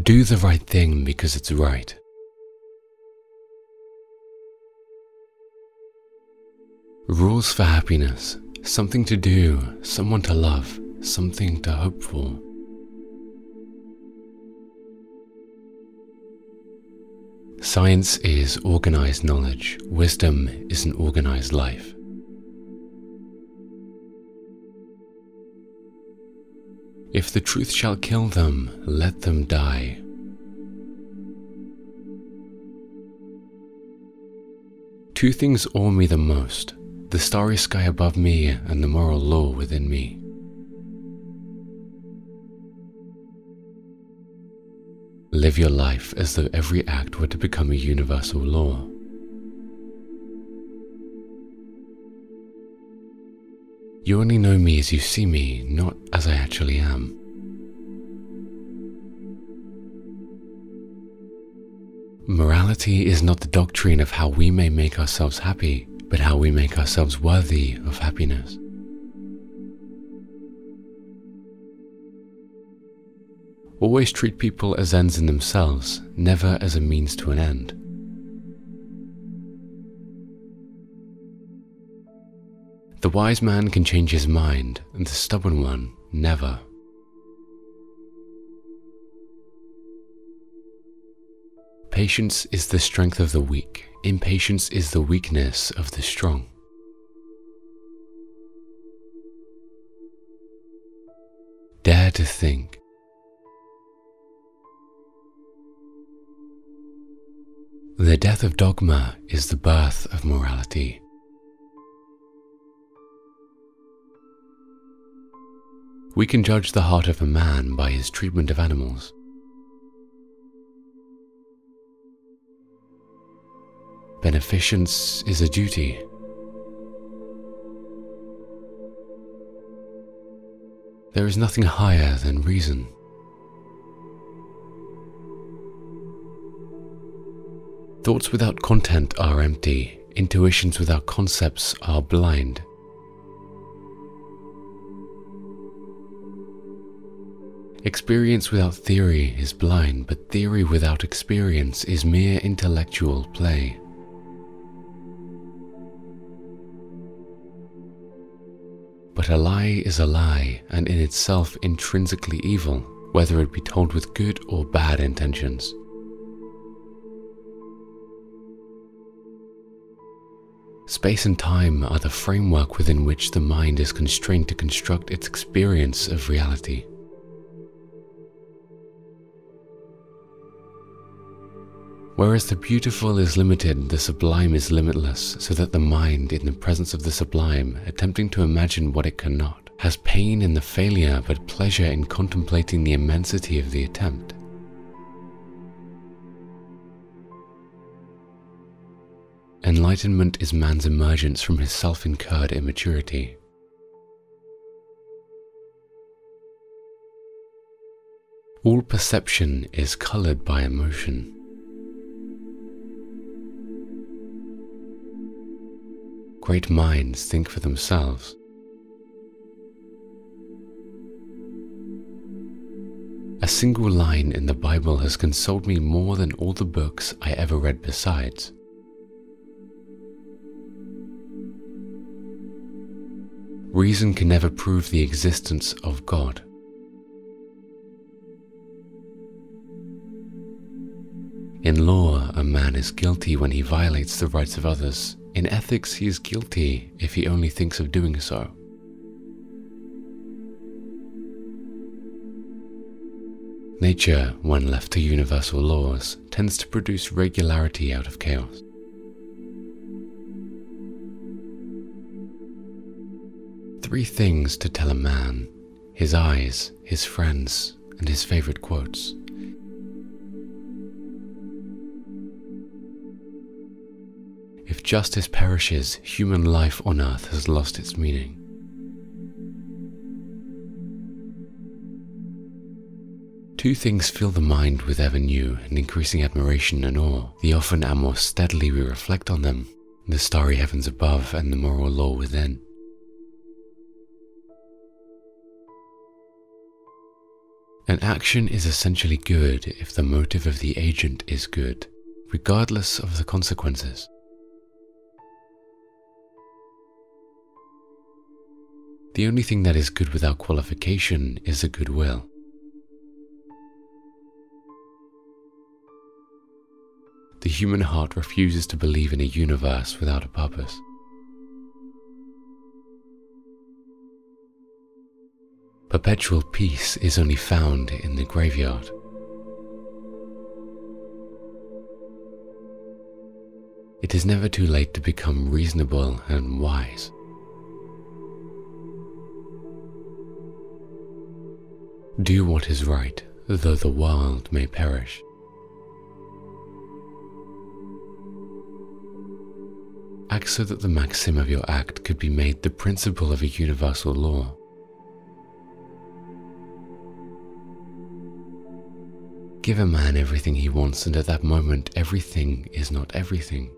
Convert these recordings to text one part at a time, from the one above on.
Do the right thing because it's right. Rules for happiness. Something to do, someone to love, something to hope for. Science is organized knowledge. Wisdom is an organized life. If the truth shall kill them, let them die. Two things awe me the most: the starry sky above me and the moral law within me. Live your life as though every act were to become a universal law. You only know me as you see me, not as I actually am. Morality is not the doctrine of how we may make ourselves happy, but how we make ourselves worthy of happiness. Always treat people as ends in themselves, never as a means to an end. The wise man can change his mind, and the stubborn one never. Patience is the strength of the weak. Impatience is the weakness of the strong. Dare to think. The death of dogma is the birth of morality. We can judge the heart of a man by his treatment of animals. Beneficence is a duty. There is nothing higher than reason. Thoughts without content are empty. Intuitions without concepts are blind. Experience without theory is blind, but theory without experience is mere intellectual play. But a lie is a lie, and in itself intrinsically evil, whether it be told with good or bad intentions. Space and time are the framework within which the mind is constrained to construct its experience of reality. Whereas the beautiful is limited, the sublime is limitless, so that the mind, in the presence of the sublime, attempting to imagine what it cannot, has pain in the failure but pleasure in contemplating the immensity of the attempt. Enlightenment is man's emergence from his self-incurred immaturity. All perception is colored by emotion. Great minds think for themselves. A single line in the Bible has consoled me more than all the books I ever read besides. Reason can never prove the existence of God. In law, a man is guilty when he violates the rights of others. In ethics, he is guilty if he only thinks of doing so. Nature, when left to universal laws, tends to produce regularity out of chaos. Three things to tell a man: his eyes, his friends, and his favorite quotes. If justice perishes, human life on earth has lost its meaning. Two things fill the mind with ever new and increasing admiration and awe. The often and more steadily we reflect on them: the starry heavens above and the moral law within. An action is essentially good if the motive of the agent is good, regardless of the consequences. The only thing that is good without qualification is a goodwill. The human heart refuses to believe in a universe without a purpose. Perpetual peace is only found in the graveyard. It is never too late to become reasonable and wise. Do what is right, though the world may perish. Act so that the maxim of your act could be made the principle of a universal law. Give a man everything he wants, and at that moment everything is not everything.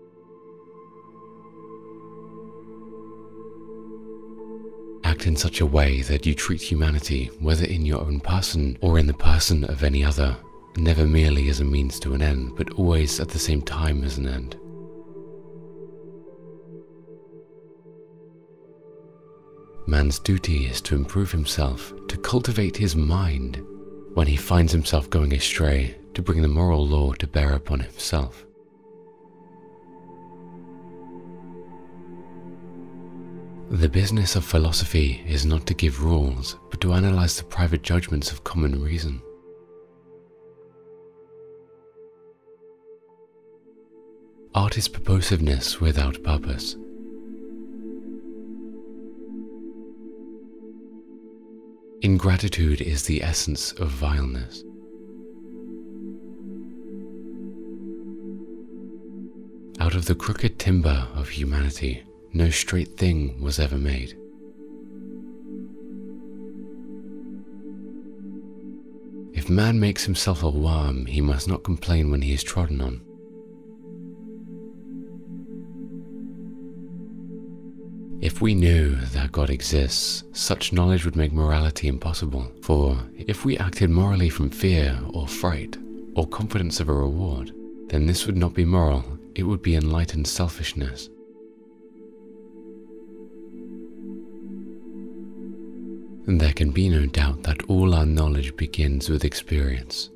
Act in such a way that you treat humanity, whether in your own person or in the person of any other, never merely as a means to an end, but always at the same time as an end. Man's duty is to improve himself, to cultivate his mind. When he finds himself going astray, to bring the moral law to bear upon himself. The business of philosophy is not to give rules, but to analyze the private judgments of common reason. Art is purposiveness without purpose. Ingratitude is the essence of vileness. Out of the crooked timber of humanity, no straight thing was ever made. If man makes himself a worm, he must not complain when he is trodden on. If we knew that God exists, such knowledge would make morality impossible, for if we acted morally from fear or fright or confidence of a reward, then this would not be moral, it would be enlightened selfishness. And there can be no doubt that all our knowledge begins with experience.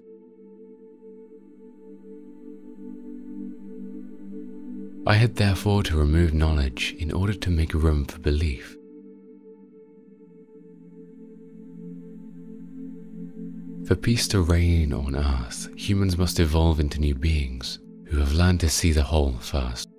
I had therefore to remove knowledge in order to make room for belief. For peace to reign on earth, humans must evolve into new beings who have learned to see the whole first.